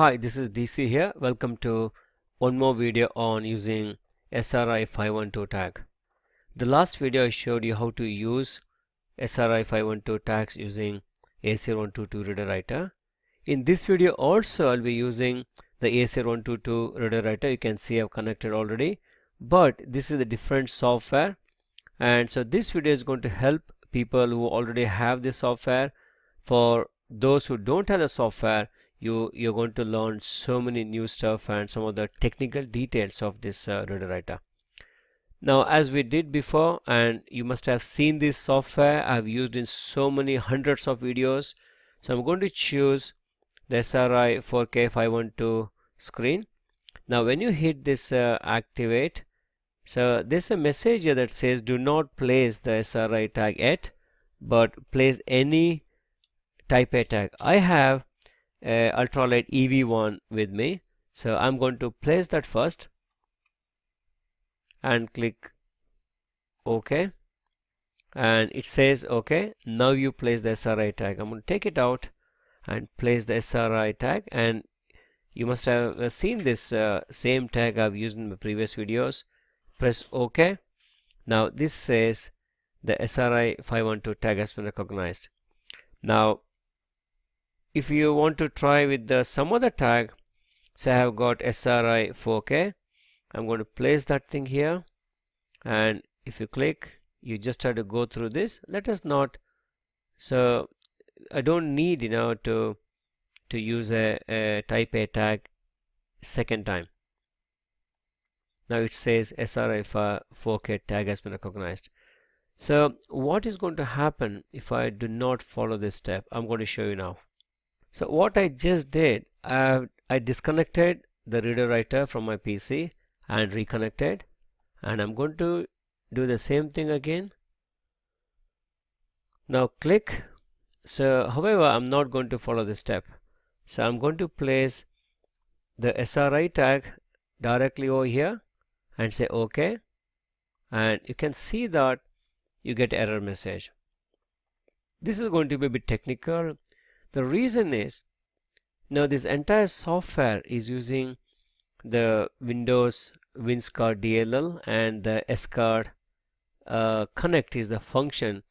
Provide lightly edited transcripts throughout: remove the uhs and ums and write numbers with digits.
Hi, this is DC here. Welcome to one more video on using SRI512 tag. The last video I showed you how to use SRI512 tags using ACR122 reader writer. In this video also I'll be using the ACR122 reader writer. You can see I've connected already, but this is a different software, and so this video is going to help people who already have this software. For those who don't have the software, you're going to learn so many new stuff and some of the technical details of this reader writer. Now, as we did before, and you must have seen this software, I've used in so many hundreds of videos. So I'm going to choose the SRI 4K 512 screen. Now when you hit this activate, so there's a message here that says do not place the SRI tag yet, but place any type A tag. I have ultralight EV1 with me, so I'm going to place that first and click OK, and it says OK, now you place the SRI tag. I'm going to take it out and place the SRI tag, and you must have seen this same tag I've used in my previous videos. Press OK. Now this says the SRI512 tag has been recognized. Now if you want to try with some other tag, so I have got SRI4K. I'm going to place that thing here, and if you click, you just have to go through this. Let us not, so I don't need to use a type A tag second time. Now it says SRI4K tag has been recognized. So what is going to happen if I do not follow this step? I'm going to show you now. So what I just did, I disconnected the reader writer from my PC and reconnected, and I'm going to do the same thing again. Now click. So however, I'm not going to follow this step. So I'm going to place the SRI tag directly over here and say OK, and you can see that you get error message. This is going to be a bit technical. The reason is, now this entire software is using the Windows WinSCART DLL, and the SCART connect is the function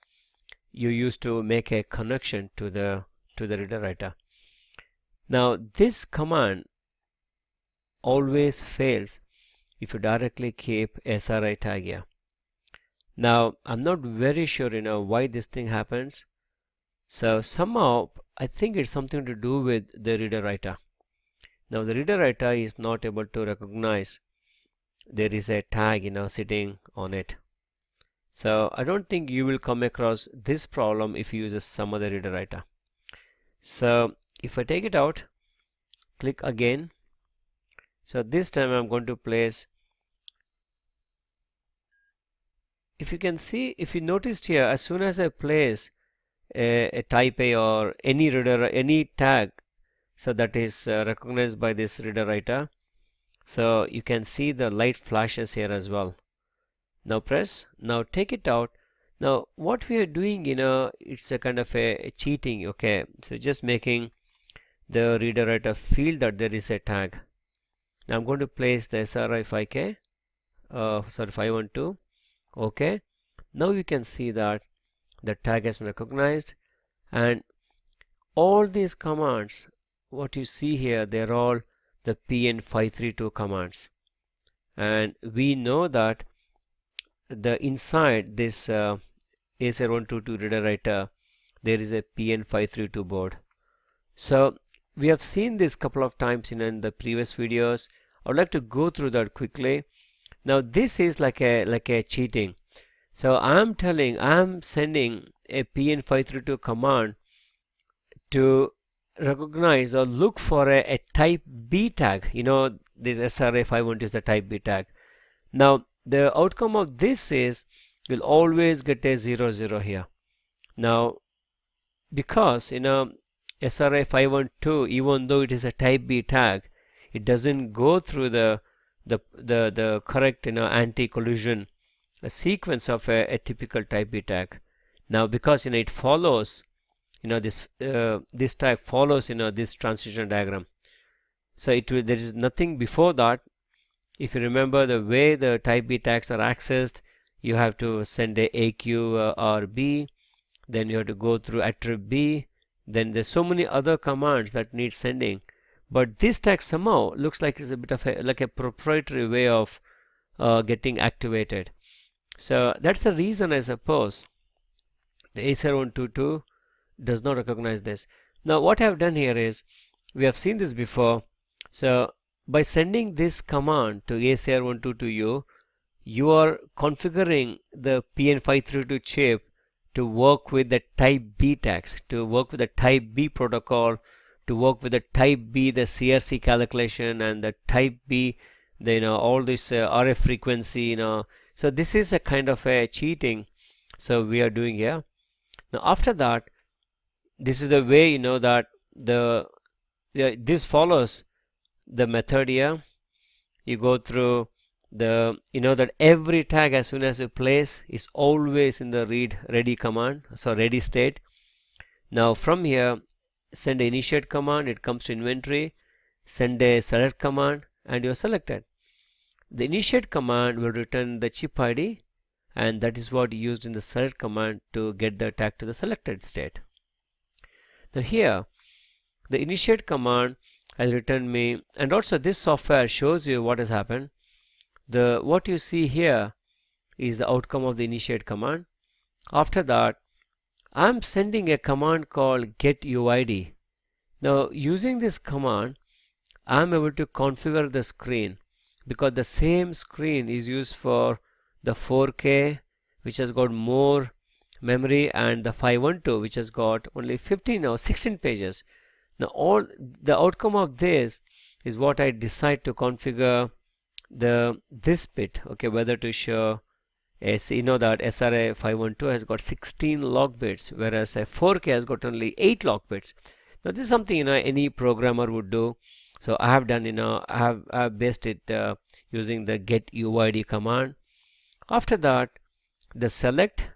you use to make a connection to the reader writer. Now this command always fails if you directly keep SRI tag here. Now I'm not very sure why this thing happens. So somehow I think it's something to do with the reader writer. Now the reader writer is not able to recognize there is a tag sitting on it. So I don't think you will come across this problem if you use some other reader writer. So if I take it out, click again. So this time I'm going to place, if you can see, if you noticed here, as soon as I place a type A or any reader, any tag, so that is recognized by this reader writer, so you can see the light flashes here as well. Now press, now take it out. Now what we are doing, it's a kind of a cheating. Okay, so just making the reader writer feel that there is a tag. Now I'm going to place the SRI5K, 512. Okay, now you can see that the tag has been recognized, and all these commands, what you see here, they're all the PN532 commands, and we know that the inside this ACR122 reader writer there is a PN532 board. So we have seen this couple of times in the previous videos. I would like to go through that quickly. Now this is like a cheating. So I'm sending a PN532 command to recognize or look for a type B tag. This SRI512 is the type B tag. Now the outcome of this is you'll always get a 00 here. Now because SRI512, even though it is a type B tag, it doesn't go through the correct anti-collision sequence of a typical type B tag. Now because it follows this tag follows this transition diagram. So there is nothing before that. If you remember the way the type B tags are accessed, you have to send a AQ or B, then you have to go through attrib B, then there's so many other commands that need sending. But this tag somehow looks like it's a bit of like a proprietary way of getting activated. So that's the reason, I suppose, the SRI512 does not recognize this. Now what I have done here is, we have seen this before. So by sending this command to SRI512U, you are configuring the PN532 chip to work with the type B tags, to work with the type B protocol, to work with the type B, the CRC calculation, and the type B, the, all this RF frequency, So this is a kind of a cheating. So we are doing here. Now after that, this is the way that this follows the method here. You go through the that every tag, as soon as you place, is always in the ready command, so ready state. Now from here, send a initiate command, it comes to inventory, send a select command, and you're selected. The initiate command will return the chip ID, and that is what used in the select command to get the tag to the selected state. Now here, the initiate command has returned me, and also this software shows you what has happened. What you see here is the outcome of the initiate command. After that, I'm sending a command called getUID. Now using this command, I'm able to configure the screen, because the same screen is used for the 4K, which has got more memory, and the 512, which has got only 15 or 16 pages. Now all the outcome of this is what I decide to configure this bit, okay, whether to show as that SRI512 has got 16 log bits, whereas a 4K has got only 8 log bits. Now this is something any programmer would do. So I have done I have based it using the getUID command. After that, the select.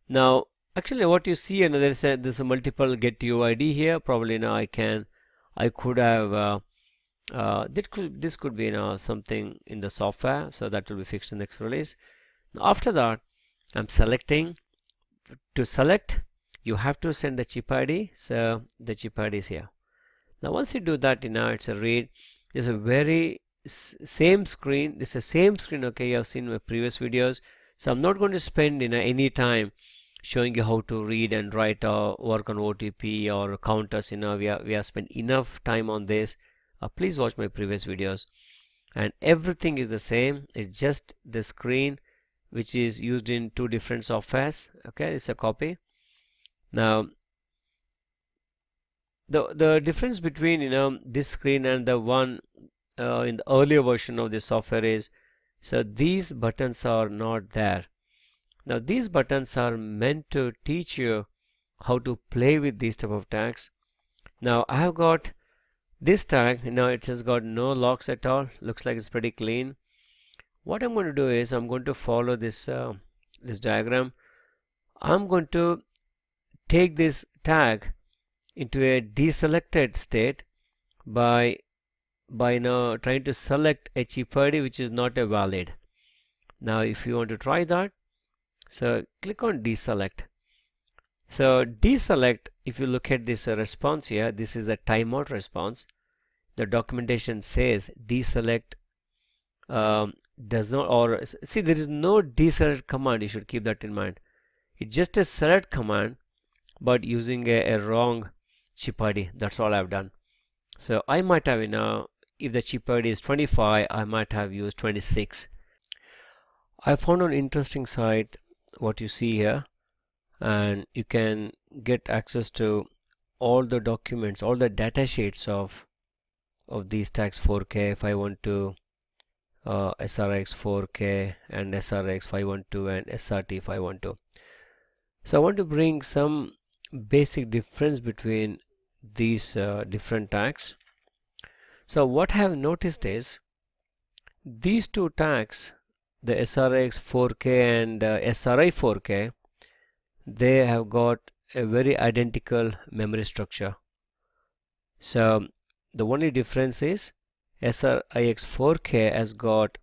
Now actually what you see, there's a multiple getUID here. Probably I could have this could be something in the software, so that will be fixed in the next release. After that, I'm selecting. To select, you have to send the chip ID, so the chip ID is here. Now once you do that, it's a read. There's a very same screen. This is the same screen, okay, you have seen my previous videos. So I'm not going to spend any time showing you how to read and write or work on OTP or counters. We have spent enough time on this. Please watch my previous videos, and everything is the same. It's just the screen which is used in two different softwares. Okay, it's a copy. Now the difference between this screen and the one in the earlier version of this software is, so these buttons are not there. Now these buttons are meant to teach you how to play with these type of tags. Now I have got this tag, it has got no locks at all. Looks like it's pretty clean. What I'm going to do is, I'm going to follow this this diagram. I'm going to take this tag into a deselected state by now trying to select a chip ID which is not a valid. Now if you want to try that, so click on deselect. So deselect, if you look at this response here, this is a timeout response. The documentation says deselect does not, or see, there is no deselect command. You should keep that in mind. It's just a select command, but using a wrong chip ID. That's all I've done. So I might have if the chip ID is 25, I might have used 26. I found an interesting site, what you see here, and you can get access to all the documents, all the data sheets of these tags 4K, 512, SRX 4K, and SRX 512, and SRT 512. So I want to bring some basic difference between these different tags. So what I have noticed is, these two tags, the SRX 4K and SRI 4K, they have got a very identical memory structure. So The only difference is SRIX4K has got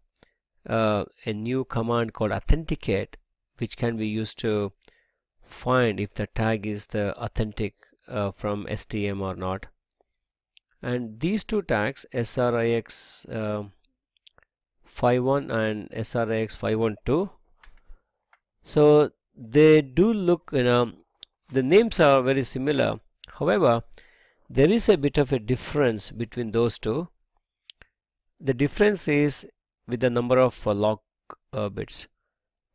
a new command called authenticate, which can be used to find if the tag is the authentic from STM or not. And these two tags, SRIX51 and SRIX512, so they do look, the names are very similar. However, there is a bit of a difference between those two. The difference is with the number of log bits.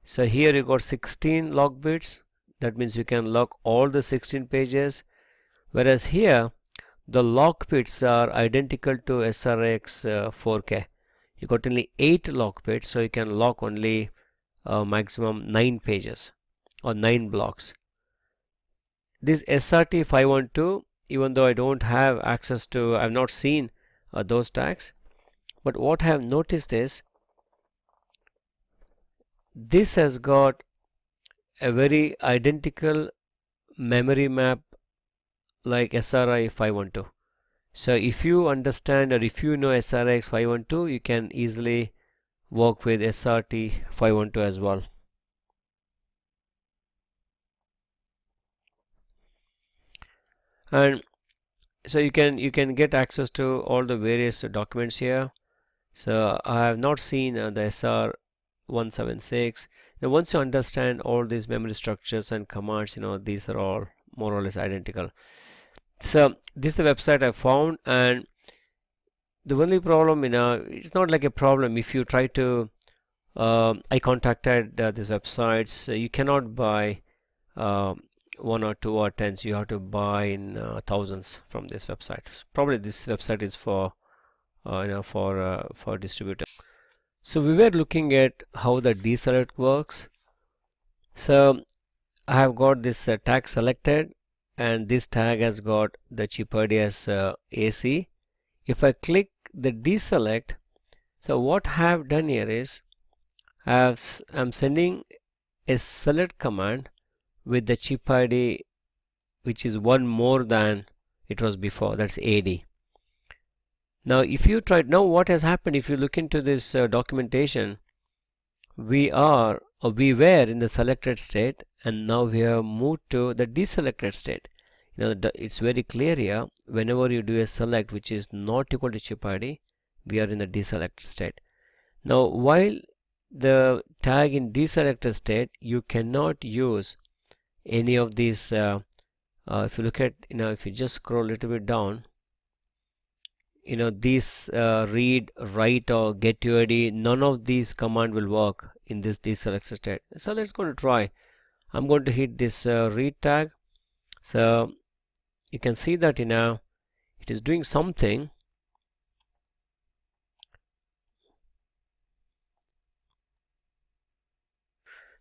So here you got 16 log bits. That means you can log all the 16 pages. Whereas here the log bits are identical to SRX4K. You got only 8 log bits, so you can log only maximum 9 pages or 9 blocks. This SRT512, even though I don't have access to, I've not seen those tags, but what I have noticed is this has got a very identical memory map like SRI512. So if you understand, or if you know SRX512, you can easily work with SRT512 as well. And so you can get access to all the various documents here. So I have not seen the SR176. Now once you understand all these memory structures and commands, these are all more or less identical. So this is the website I found, and the only problem, it's not like a problem if you try to I contacted these websites. You cannot buy 1 or 2 or 10s. You have to buy in thousands from this website. Probably this website is for for distributor. So we were looking at how the deselect works. So I have got this tag selected, and this tag has got the chip ID as AC. If I click the deselect, so what I have done here is I'm sending a select command with the chip ID which is one more than it was before, that's AD. Now if you try, now what has happened, if you look into this documentation, we were in the selected state, and now we have moved to the deselected state. It's very clear here, whenever you do a select which is not equal to chip ID, we are in the deselected state. Now while the tag in deselected state, you cannot use any of these if you look at, if you just scroll a little bit down, these read, write or get UID, none of these command will work in this deselected state. So let's go to try. I'm going to hit this read tag. So you can see that it is doing something.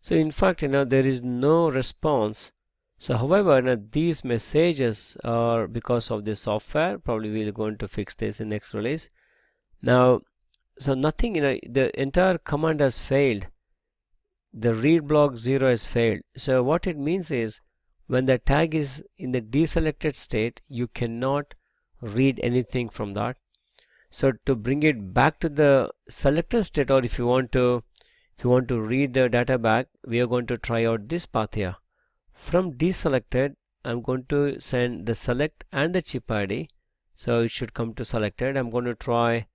So in fact, there is no response. So however, these messages are because of this software. Probably we're going to fix this in next release. Now, so nothing, the entire command has failed. The read block 0 has failed. So what it means is, when the tag is in the deselected state, you cannot read anything from that. So to bring it back to the selected state, or if you want to read the data back, we are going to try out this path here. From deselected, I'm going to send the select and the chip ID. So it should come to selected. I'm going to try.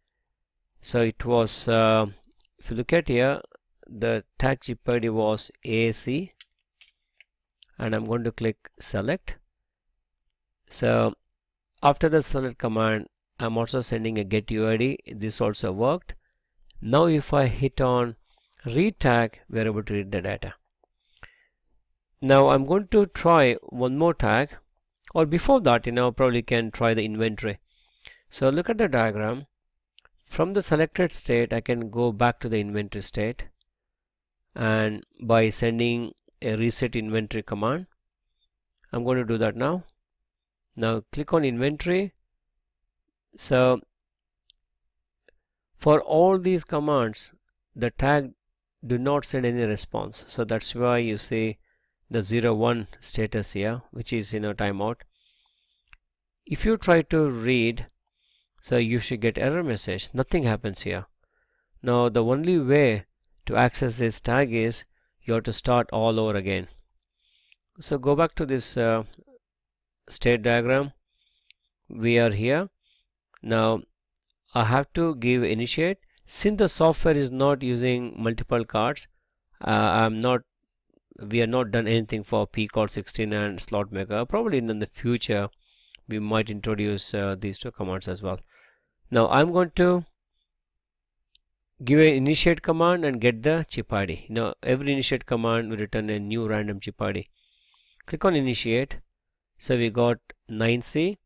So it was, if you look at here, the tag chip ID was AC, and I'm going to click select. So after the select command, I'm also sending a get UID. This also worked. Now if I hit on read tag, we're able to read the data. Now I'm going to try one more tag, or before that, probably can try the inventory. So look at the diagram. From the selected state, I can go back to the inventory state, and by sending a reset inventory command, I'm going to do that now. Now click on inventory. So for all these commands, the tag do not send any response. So that's why you see the 01 status here, which is timeout. If you try to read So you should get error message. Nothing happens here. Now the only way to access this tag is you have to start all over again. So go back to this state diagram. We are here. Now I have to give initiate. Since the software is not using multiple cards, we are not done anything for pcard16 and slot maker. Probably in the future we might introduce these two commands as well. Now I'm going to give an initiate command and get the chip ID. Now every initiate command will return a new random chip ID. Click on initiate. So we got 9C.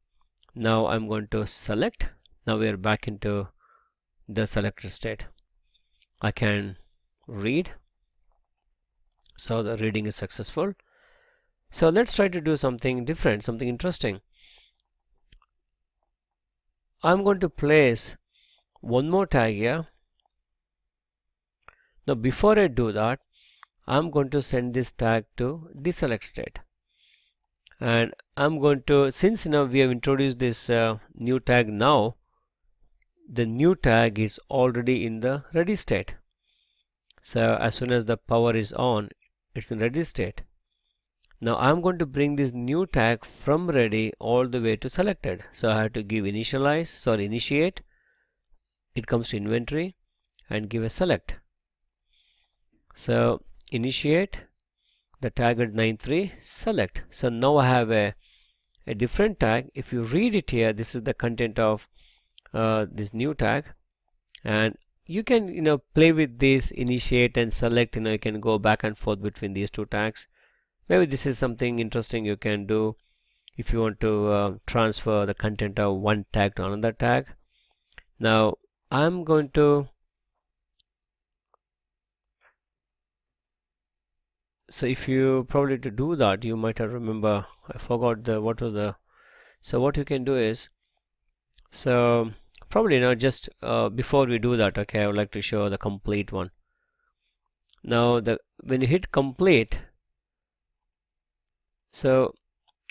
Now I'm going to select. Now we are back into the selected state. I can read. So the reading is successful. So let's try to do something different, something interesting. I'm going to place one more tag here. Now before I do that, I'm going to send this tag to deselect state. And I'm going to, since now we have introduced this new tag now, the new tag is already in the ready state. So as soon as the power is on, it's in ready state. Now I'm going to bring this new tag from ready all the way to selected. So I have to give initiate. It comes to inventory and give a select. So initiate, the tag at 93, select. So now I have a different tag. If you read it here, this is the content of this new tag, and you can play with this initiate and select. You can go back and forth between these two tags. Maybe this is something interesting you can do if you want to transfer the content of one tag to another tag. Now I'm going to, so if you probably to do that, you might have remember, I forgot what was the, so what you can do is, so probably just before we do that, okay, I would like to show the complete one. Now when you hit complete, so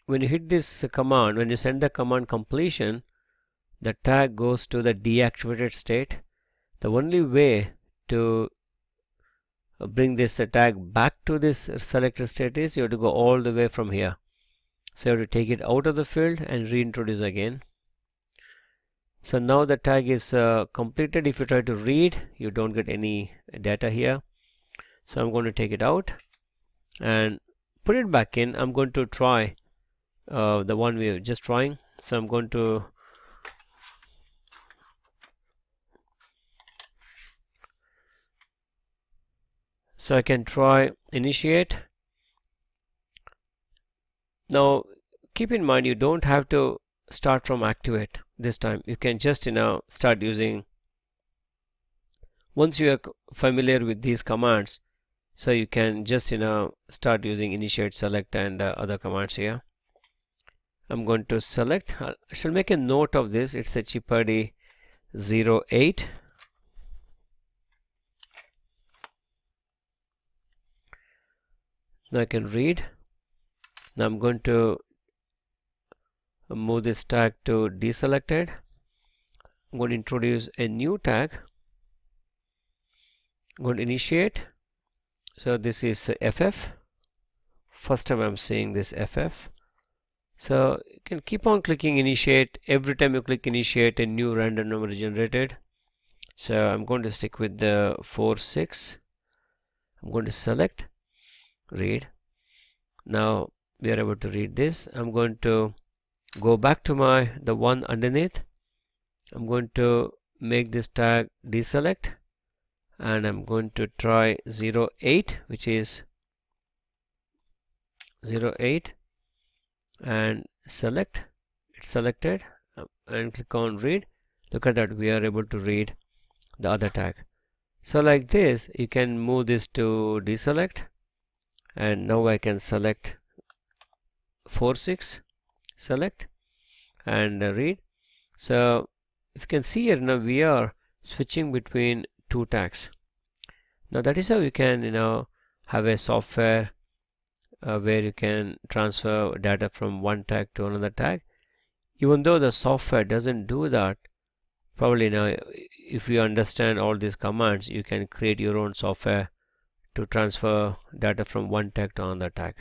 when you hit this command, when you send the command completion, the tag goes to the deactivated state. The only way to bring this tag back to this selected state is you have to go all the way from here. So you have to take it out of the field and reintroduce again. So now the tag is completed. If you try to read, you don't get any data here. So I'm going to take it out and put it back in. I'm going to try the one we were just trying. So I'm going to I can try initiate. Now keep in mind, you don't have to start from activate this time. You can just start using, once you are familiar with these commands, so you can just start using initiate, select and other commands here. I'm going to select. I shall make a note of this. It's a chip ID 08. Now I can read. Now I'm going to move this tag to deselected. I'm going to introduce a new tag. I'm going to initiate. So this is FF. First time I'm seeing this FF. So you can keep on clicking initiate. Every time you click initiate, a new random number is generated. So I'm going to stick with the 46. I'm going to select, read. Now we are able to read this. I'm going to go back to the one underneath. I'm going to make this tag deselect, and I'm going to try 08, which is 08, and select. It's selected, and click on read. Look at that, we are able to read the other tag. So like this, you can move this to deselect, and now I can select 46, select and read. So if you can see here, now we are switching between two tags. Now that is how you can have a software where you can transfer data from one tag to another tag. Even though the software doesn't do that, Probably now, if you understand all these commands, you can create your own software to transfer data from one tag to another tag.